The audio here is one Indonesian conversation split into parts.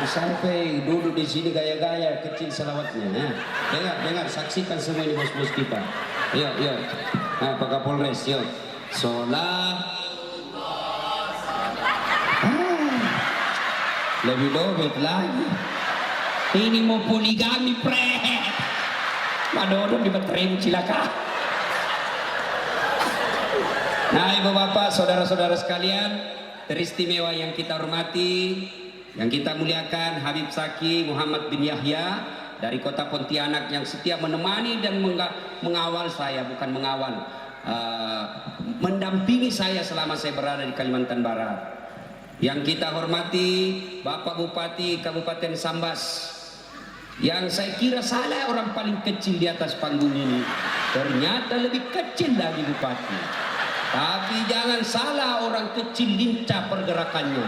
Sampai duduk di sini gaya-gaya kecil selawatnya. Nah, dengar, saksikan semua ini bos-bos kita. Yuk. Nah, Pak Kapolres, yuk. Sholat. Lebih dobet lagi. Ini mau poligami, pre. Madodo di baterai cilaka. Nah, ibu bapak, saudara-saudara sekalian, teristimewa yang kita hormati, yang kita muliakan, Habib Zaki Muhammad bin Yahya dari kota Pontianak yang setia menemani dan mengawal saya, bukan mengawal, mendampingi saya selama saya berada di Kalimantan Barat. Yang kita hormati Bapak Bupati Kabupaten Sambas, yang saya kira salah orang paling kecil di atas panggung ini, ternyata lebih kecil lagi Bupati. Tapi jangan salah, orang kecil lincah pergerakannya.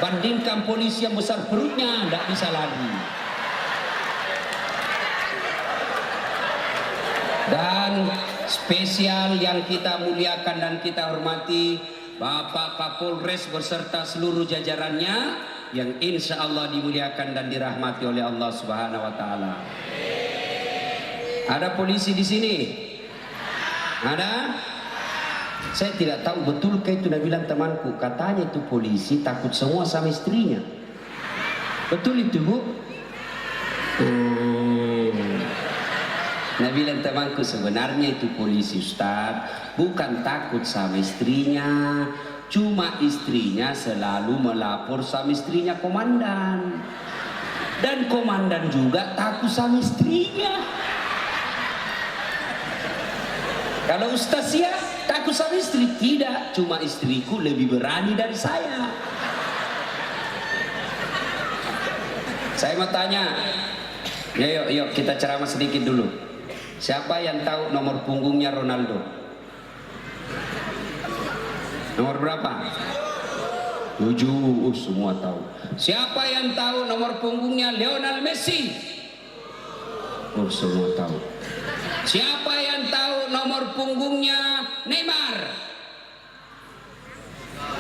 Bandingkan polisi yang besar perutnya, tidak bisa lari. Dan spesial yang kita muliakan dan kita hormati, Bapak Kapolres beserta seluruh jajarannya yang insya Allah dimuliakan dan dirahmati oleh Allah Subhanahu Wa Taala. Ada polisi di sini? Ada? Saya tidak tahu betul ke itu, dia bilang temanku, katanya itu polisi takut semua sama istrinya. Betul itu, Bu? Dia bilang temanku, sebenarnya itu polisi Ustaz bukan takut sama istrinya, cuma istrinya selalu melapor sama istrinya komandan, dan komandan juga takut sama istrinya. Kalau Ustaz ya takut sama istri, tidak, cuma istriku lebih berani dari saya. Saya mau tanya, yuk kita ceramah sedikit dulu. Siapa yang tahu nomor punggungnya Ronaldo? Nomor berapa? 7. Semua tahu. Siapa yang tahu nomor punggungnya Lionel Messi? Semua tahu. Siapa yang tahu nomor punggungnya Neymar?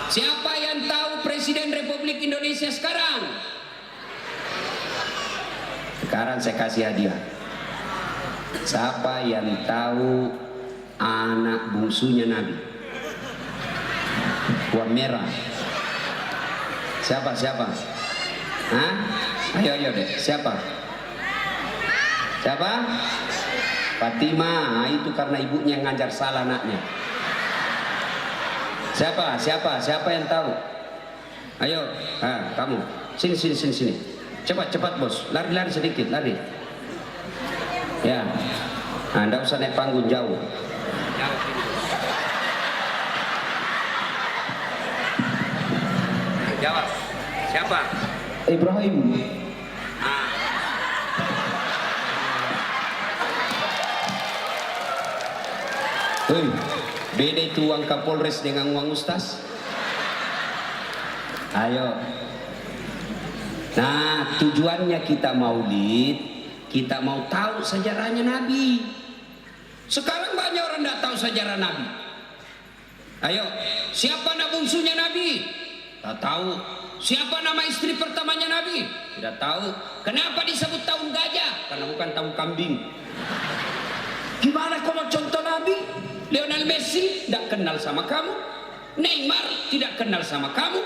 Siapa yang tahu Presiden Republik Indonesia sekarang? Sekarang saya kasih hadiah. Siapa yang tahu anak bungsunya Nabi? Warna merah. Siapa? Hah? Ayo deh. Siapa? Fatimah. Itu karena ibunya ngajar salah anaknya. Siapa yang tahu? Ayo, kamu. Sini. Cepat bos. Lari sedikit, lari. Ya. Anda usah naik panggung jauh. Jawab. Siapa? Ibrahim. Beda itu uang Kapolres dengan uang Ustaz. Ayo. Nah, tujuannya kita maulid, kita mau tahu sejarahnya Nabi. Sekarang banyak orang tidak tahu sejarah Nabi. Ayo, siapa anak bungsunya Nabi? Tak tahu. Siapa nama istri pertamanya Nabi? Tidak tahu. Kenapa disebut tahun gajah? Karena bukan tahun kambing. Gimana kalau contoh Nabi? Lionel Messi tidak kenal sama kamu, Neymar tidak kenal sama kamu,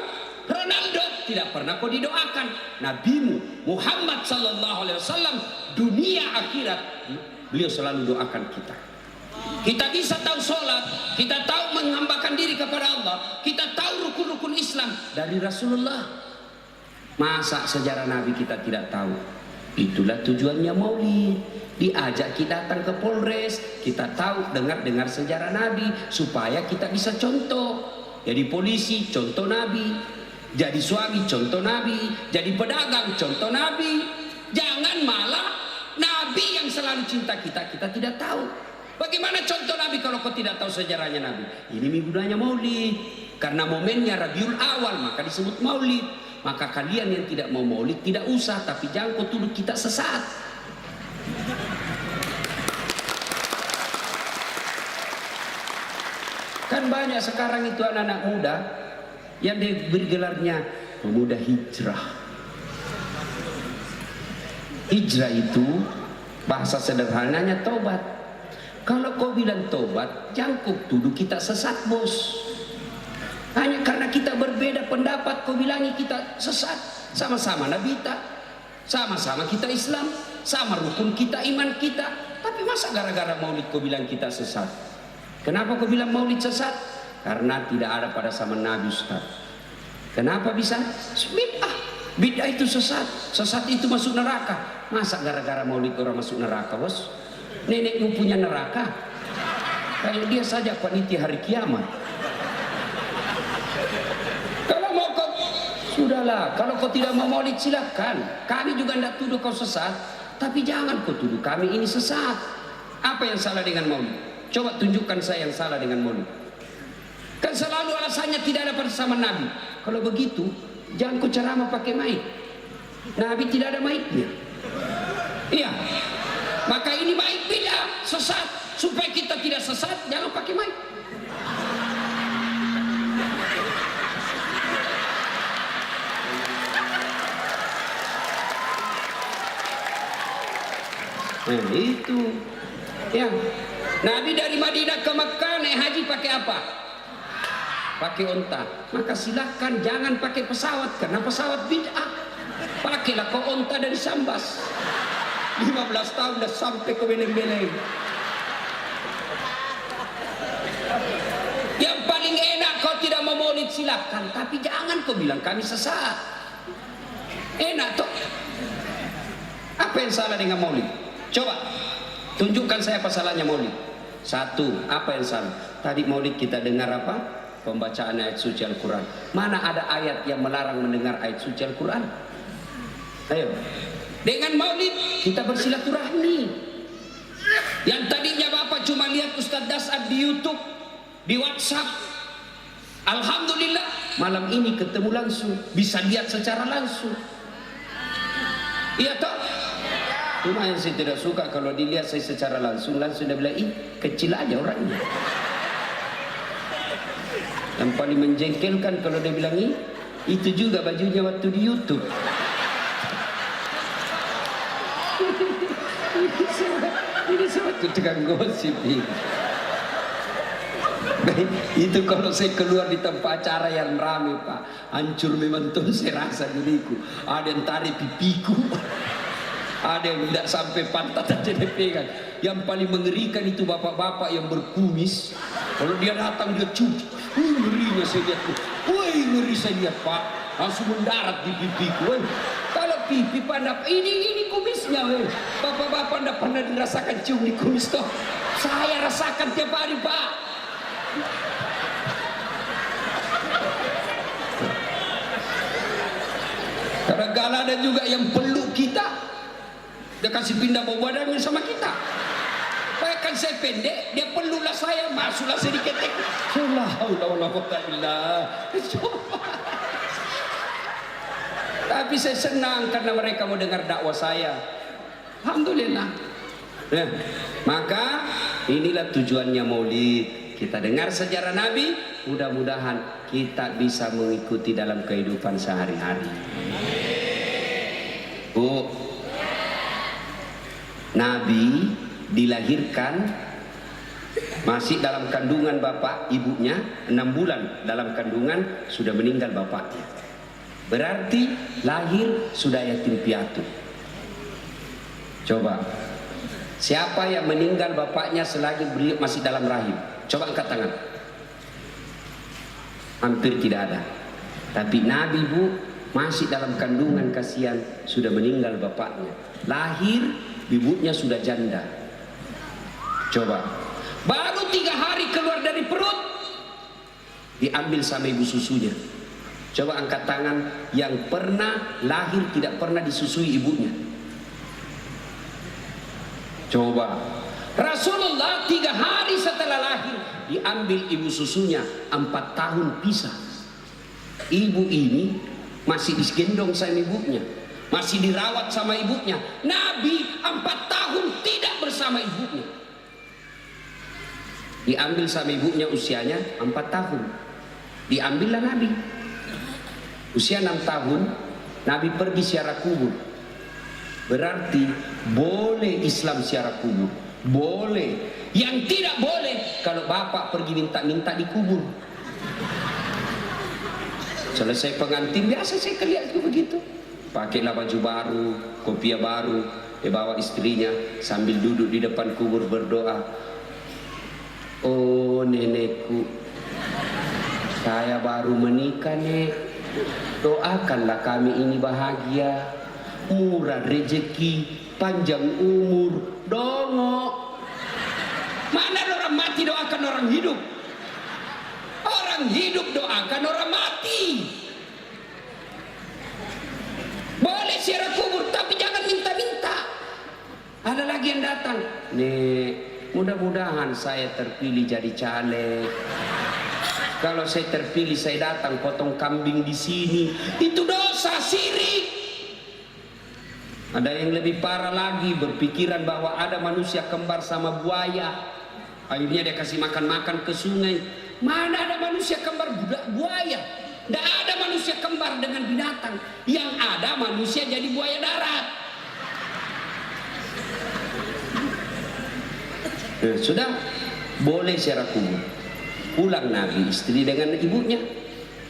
Ronaldo tidak pernah kau didoakan. Nabimu Muhammad sallallahu alaihi wasallam, dunia akhirat beliau selalu doakan kita. Kita bisa tahu sholat, kita tahu menghambakan diri kepada Allah, kita tahu rukun-rukun Islam dari Rasulullah. Masa sejarah Nabi kita tidak tahu? Itulah tujuannya maulid. Diajak kita datang ke Polres, kita tahu, dengar sejarah Nabi, supaya kita bisa contoh. Jadi polisi, contoh Nabi. Jadi suami, contoh Nabi. Jadi pedagang, contoh Nabi. Jangan malah Nabi yang selalu cinta kita tidak tahu. Bagaimana contoh Nabi kalau kau tidak tahu sejarahnya Nabi? Ini mingguannya maulid. Karena momennya Rabiul Awal, maka disebut maulid. Maka kalian yang tidak mau maulid tidak usah, tapi jangan kau tuduh kita sesat. Kan banyak sekarang itu anak-anak muda yang diberi gelarnya pemuda hijrah. Hijrah itu bahasa sederhananya tobat. Kalau kau bilang tobat, jangan kau tuduh kita sesat, bos. Hanya karena kita berbeda pendapat, kau bilangi kita sesat. Sama-sama Nabi kita, sama-sama kita Islam, sama rukun kita, iman kita. Tapi masa gara-gara maulid kau bilang kita sesat? Kenapa kau bilang maulid sesat? Karena tidak ada pada zaman Nabi, Ustaz. Kenapa bisa? Bid'ah. Bid'ah itu sesat. Sesat itu masuk neraka. Masa gara-gara maulid orang masuk neraka, bos? Nenekmu punya neraka? Kayak dia saja panitia hari kiamat. Kalau mau kau, sudahlah. Kalau kau tidak mau maulid silakan. Kami juga tidak tuduh kau sesat. Tapi jangan kau tuduh kami ini sesat. Apa yang salah dengan maulid? Coba tunjukkan saya yang salah dengan maulid. Kan selalu alasannya tidak ada pada zaman Nabi. Kalau begitu, jangan kau ceramah pakai mic. Nabi tidak ada mic-nya. Iya. Maka ini mic bid'ah, sesat. Supaya kita tidak sesat, jangan pakai mic. Nah, itu. Ya. Nabi dari Madinah ke Mekah naik haji pakai apa? Pakai onta. Maka silakan jangan pakai pesawat karena pesawat bid'ah. Pakailah kau onta dari Sambas. 15 tahun dah sampai ke Beleng-Beleng. Yang paling enak kau tidak mau maulid silakan, tapi jangan kau bilang kami sesat. Enak toh. Apa yang salah dengan maulid? Coba tunjukkan saya apa salahnya maulid. Satu, apa yang salah? Tadi maulid kita dengar apa? Pembacaan ayat suci Al-Quran. Mana ada ayat yang melarang mendengar ayat suci Al-Quran? Ayo. Dengan maulid kita bersilaturahmi. Yang tadinya Bapak cuma lihat Ustaz Dasad di YouTube, di WhatsApp, alhamdulillah malam ini ketemu langsung, bisa lihat secara langsung. Iya toh? Cuma yang saya tidak suka kalau dilihat saya secara langsung dia bilang, ih kecil aja orangnya. Yang paling menjengkelkan kalau dia bilang, ih itu juga bajunya waktu di YouTube. Ini suatu tukang gosip ini. Itu kalau saya keluar di tempat acara yang ramai, Pak, hancur memang tuh saya rasa diriku. Ada yang tarik pipiku, ada yang tidak sampai pantat aja dia pegang. Yang paling mengerikan itu bapak-bapak yang berkumis. Kalau dia datang dia cium, ngerinya saya lihat tuh. Woi ngeri saya lihat, Pak, langsung mendarat di pipiku. Kalau pipi pandap ini kumisnya, bapak-bapak tidak pernah dirasakan cium di kumis toh. Saya rasakan tiap hari, Pak. Kadang-kadang ada juga yang peluk kita, dia kasih pindah bau badannya sama kita. Bahkan saya pendek, dia peluklah saya, masuklah sedikit. Tapi saya senang karena mereka mau dengar dakwah saya. Alhamdulillah. Ya, maka inilah tujuannya maulid. Kita dengar sejarah Nabi, mudah-mudahan kita bisa mengikuti dalam kehidupan sehari-hari. Bu, Nabi dilahirkan masih dalam kandungan bapak ibunya, 6 bulan dalam kandungan sudah meninggal bapaknya. Berarti lahir sudah yatim piatu. Coba, siapa yang meninggal bapaknya selagi beliau masih dalam rahim? Coba angkat tangan. Hampir tidak ada. Tapi Nabi, Bu, masih dalam kandungan, kasihan, sudah meninggal bapaknya. Lahir, ibunya sudah janda. Coba, baru 3 hari keluar dari perut, diambil sama ibu susunya. Coba angkat tangan yang pernah lahir tidak pernah disusui ibunya. Coba, Rasulullah 3 hari setelah lahir diambil ibu susunya, 4 tahun pisah. Ibu ini masih digendong sama ibunya, masih dirawat sama ibunya. Nabi 4 tahun tidak bersama ibunya. Diambil sama ibunya usianya 4 tahun. Diambillah Nabi. Usia 6 tahun, Nabi pergi ziarah kubur. Berarti boleh Islam ziarah kubur, boleh. Yang tidak boleh kalau bapak pergi minta-minta di kubur. Selesai pengantin biasa saya lihat itu begitu. Pakailah baju baru, kopiah baru, dia bawa istrinya sambil duduk di depan kubur berdoa. Oh nenekku, saya baru menikah nek, doakanlah kami ini bahagia, murah rezeki, panjang umur, dongok. Mana orang mati doakan orang hidup? Orang hidup doakan orang mati. Boleh ziarah kubur, tapi jangan minta-minta. Ada lagi yang datang, nek, mudah-mudahan saya terpilih jadi caleg. Kalau saya terpilih, saya datang potong kambing di sini. Itu dosa, syirik. Ada yang lebih parah lagi, berpikiran bahwa ada manusia kembar sama buaya. Akhirnya dia kasih makan-makan ke sungai. Mana ada manusia kembar buaya? Tidak ada manusia kembar dengan binatang. Yang ada manusia jadi buaya darat. Sudah boleh ziarah kubur. Pulang Nabi istri dengan ibunya,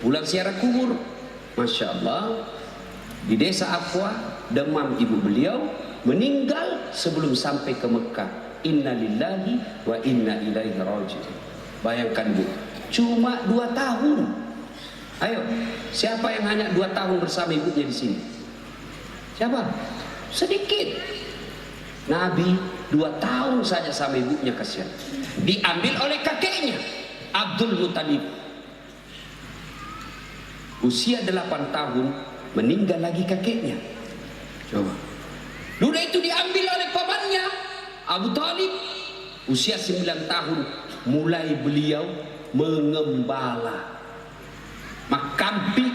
pulang ziarah kubur. Masya Allah, di desa Afwa, demam ibu beliau, meninggal sebelum sampai ke Mekah. Inna lillahi wa inna ilaihi raji'un. Bayangkan Bu, cuma 2 tahun. Ayo, siapa yang hanya 2 tahun bersama ibunya di sini? Siapa? Sedikit. Nabi 2 tahun saja sama ibunya, kasihan. Diambil oleh kakeknya Abdul Muttalib. Usia 8 tahun meninggal lagi kakeknya. Coba. Duda itu diambil oleh pamannya Abu Talib. Usia 9 tahun mulai beliau mengembala. Makampi.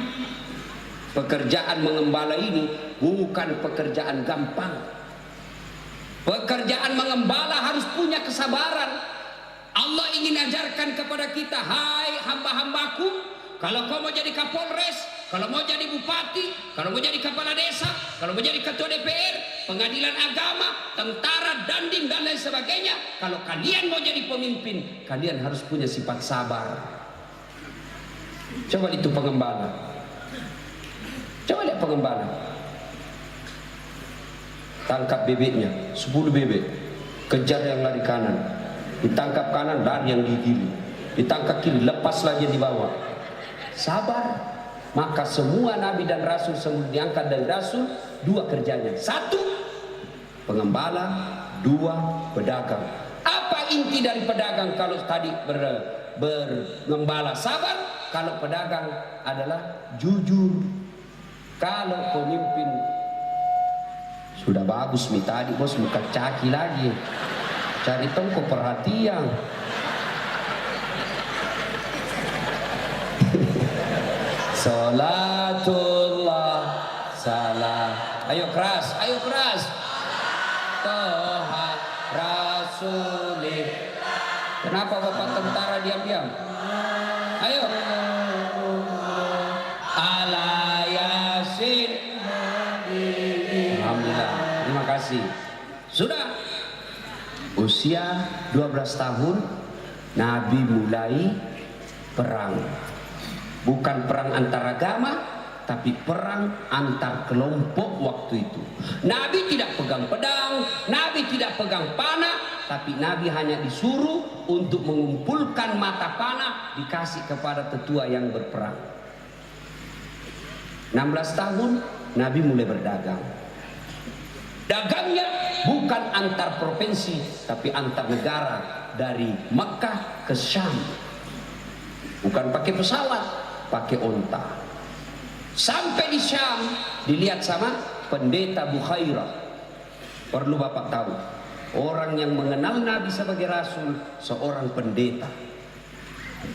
Pekerjaan mengembala ini bukan pekerjaan gampang. Pekerjaan mengembala harus punya kesabaran. Allah ingin ajarkan kepada kita, hai hamba-hambaku, kalau kau mau jadi Kapolres, kalau mau jadi bupati, kalau mau jadi kepala desa, kalau mau jadi ketua DPR, pengadilan agama, tentara, dandim dan lain sebagainya, kalau kalian mau jadi pemimpin, kalian harus punya sifat sabar. Coba itu pengembala. Coba lihat pengembala. Tangkap bebeknya, 10 bebek, kejar yang lari kanan, ditangkap kanan, lari yang di kiri, ditangkap kiri, lepas lagi di bawah. Sabar. Maka semua nabi dan rasul sebelum diangkat dari rasul, 2 kerjanya. 1 pengembala, 2 pedagang. Apa inti dari pedagang? Kalau tadi bergembala sabar, kalau pedagang adalah jujur. Kalau pemimpin sudah bagus nih tadi bos, muka caki lagi, cari tongko perhatian. Salatullah salam. Ayo keras, ayo keras. Toha Rasulih. Kenapa bapak tentara diam-diam? Ayo. Ala Yasin. Alhamdulillah. Terima kasih. Sudah. Usia 12 tahun Nabi mulai perang. Bukan perang antar agama, tapi perang antar kelompok waktu itu. Nabi tidak pegang pedang, Nabi tidak pegang panah, tapi Nabi hanya disuruh untuk mengumpulkan mata panah, dikasih kepada tetua yang berperang. 16 tahun Nabi mulai berdagang. Dagangnya bukan antar provinsi, tapi antar negara, dari Mekah ke Syam. Bukan pakai pesawat, pakai onta. Sampai di Syam dilihat sama pendeta Bukhairah. Perlu bapak tahu, orang yang mengenal Nabi sebagai Rasul seorang pendeta.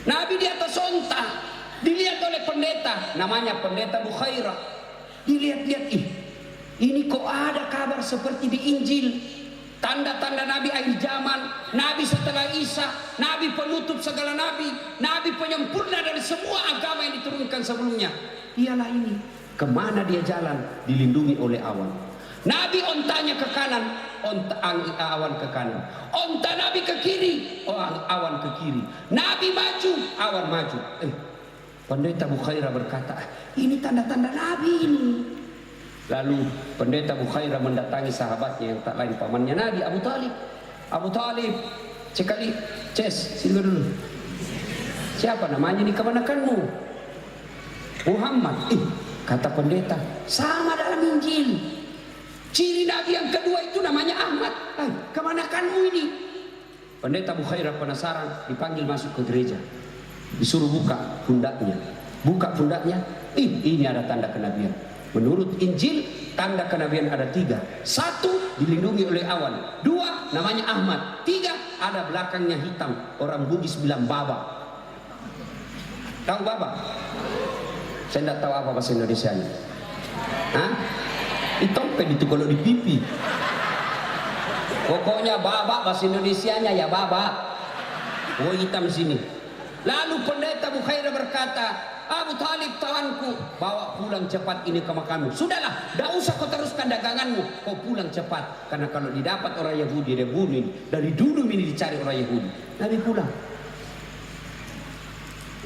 Nabi di atas onta dilihat oleh pendeta, namanya pendeta Bukhairah. Dilihat-lihat, ini kok ada kabar seperti di Injil, tanda-tanda Nabi akhir zaman, Nabi setelah Isa, Nabi penutup segala Nabi, Nabi penyempurna dari semua agama yang diturunkan sebelumnya. Ialah ini. Kemana dia jalan? Dilindungi oleh awan. Nabi ontanya ke kanan, awan ke kanan. Onta Nabi ke kiri, awan ke kiri. Nabi maju, awan maju. Pendeta Bukhairah berkata, ini tanda-tanda Nabi ini. Lalu pendeta Bukhairah mendatangi sahabatnya yang tak lain pamannya Nabi, Abu Talib. Abu Talib, sekali, sini dulu. Siapa namanya di keponakanmu? Muhammad. Kata pendeta, sama dalam Injil. Ciri Nabi yang kedua itu namanya Ahmad. Keponakanmu ini. Pendeta Bukhairah penasaran, dipanggil masuk ke gereja. Disuruh buka pundaknya. Buka pundaknya, ini ada tanda kenabian. Menurut Injil, tanda kenabian ada 3. 1, dilindungi oleh awan. 2, namanya Ahmad. 3, ada belakangnya hitam. Orang Bugis bilang baba. Tahu baba? Saya tidak tahu apa bahasa Indonesianya. Hah? Itompen itu kalau di pipi. Pokoknya baba bahasa Indonesianya ya baba. Oh, hitam sini. Lalu pendeta Bukhairah berkata, Abu Talib tawanku, bawa pulang cepat ini ke makammu. Sudahlah, tidak usah kau teruskan daganganmu, kau pulang cepat. Karena kalau didapat orang Yahudi, dia bunuh ini. Dari dulu ini dicari orang Yahudi. Nabi pulang.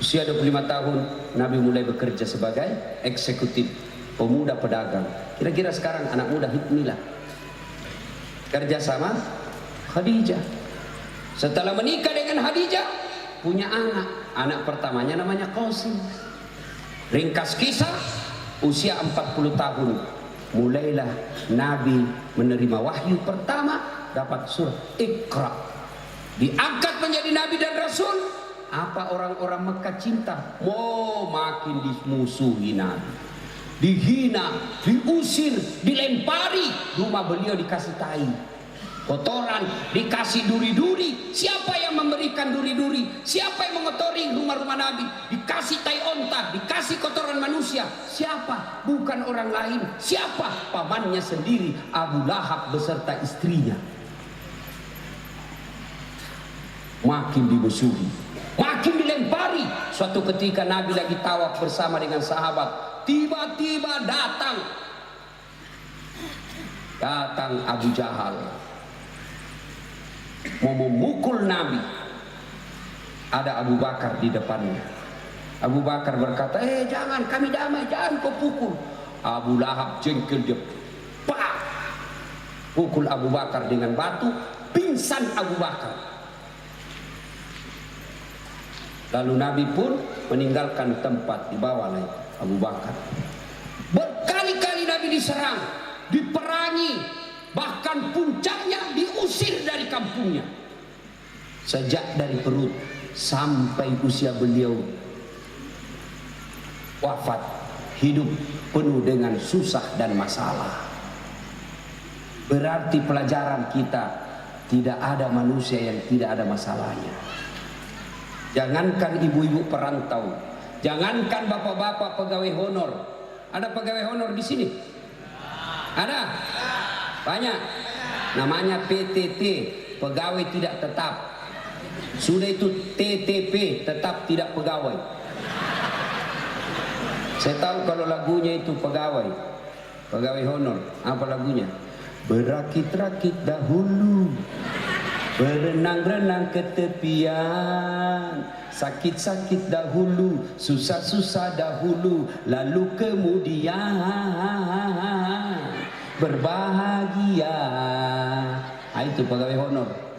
Usia 25 tahun, Nabi mulai bekerja sebagai eksekutif, pemuda pedagang. Kira-kira sekarang anak muda hikmilah. Kerja sama Khadijah. Setelah menikah dengan Khadijah, punya anak pertamanya namanya Qasim. Ringkas kisah, usia 40 tahun mulailah Nabi menerima wahyu pertama, dapat surat Iqra, diangkat menjadi Nabi dan Rasul. Apa orang-orang Mekah cinta? Makin dimusuhi Nabi, dihina, diusir, dilempari. Rumah beliau dikasih tai, kotoran, dikasih duri-duri. Siapa yang memberikan duri-duri? Siapa yang mengotori rumah-rumah Nabi? Dikasih tai onta, dikasih kotoran manusia. Siapa? Bukan orang lain. Siapa? Pamannya sendiri, Abu Lahab beserta istrinya. Makin dimusuhi, makin dilempari. Suatu ketika Nabi lagi tawaf bersama dengan sahabat, tiba-tiba datang Abu Jahal, mau memukul Nabi. Ada Abu Bakar di depannya. Abu Bakar berkata, jangan, kami damai, jangan kau pukul. Abu Lahab jengkel, dia pak, pukul Abu Bakar dengan batu, pingsan Abu Bakar. Lalu Nabi pun meninggalkan tempat, dibawa oleh Abu Bakar. Berkali-kali Nabi diserang, diperangi, bahkan puncaknya diusir dari kampungnya. Sejak dari perut sampai usia beliau wafat, hidup penuh dengan susah dan masalah. Berarti pelajaran kita, tidak ada manusia yang tidak ada masalahnya. Jangankan ibu-ibu perantau, jangankan bapak-bapak pegawai honor. Ada pegawai honor di sini? Ada? Banyak. Namanya PTT, pegawai tidak tetap. Sudah itu TTP, tetap tidak pegawai. Saya tahu kalau lagunya itu pegawai honor. Apa lagunya? Berakit-rakit dahulu, berenang-renang ke tepian, sakit-sakit dahulu, susah-susah dahulu, lalu kemudian berbahagia. Itu pegawai honor.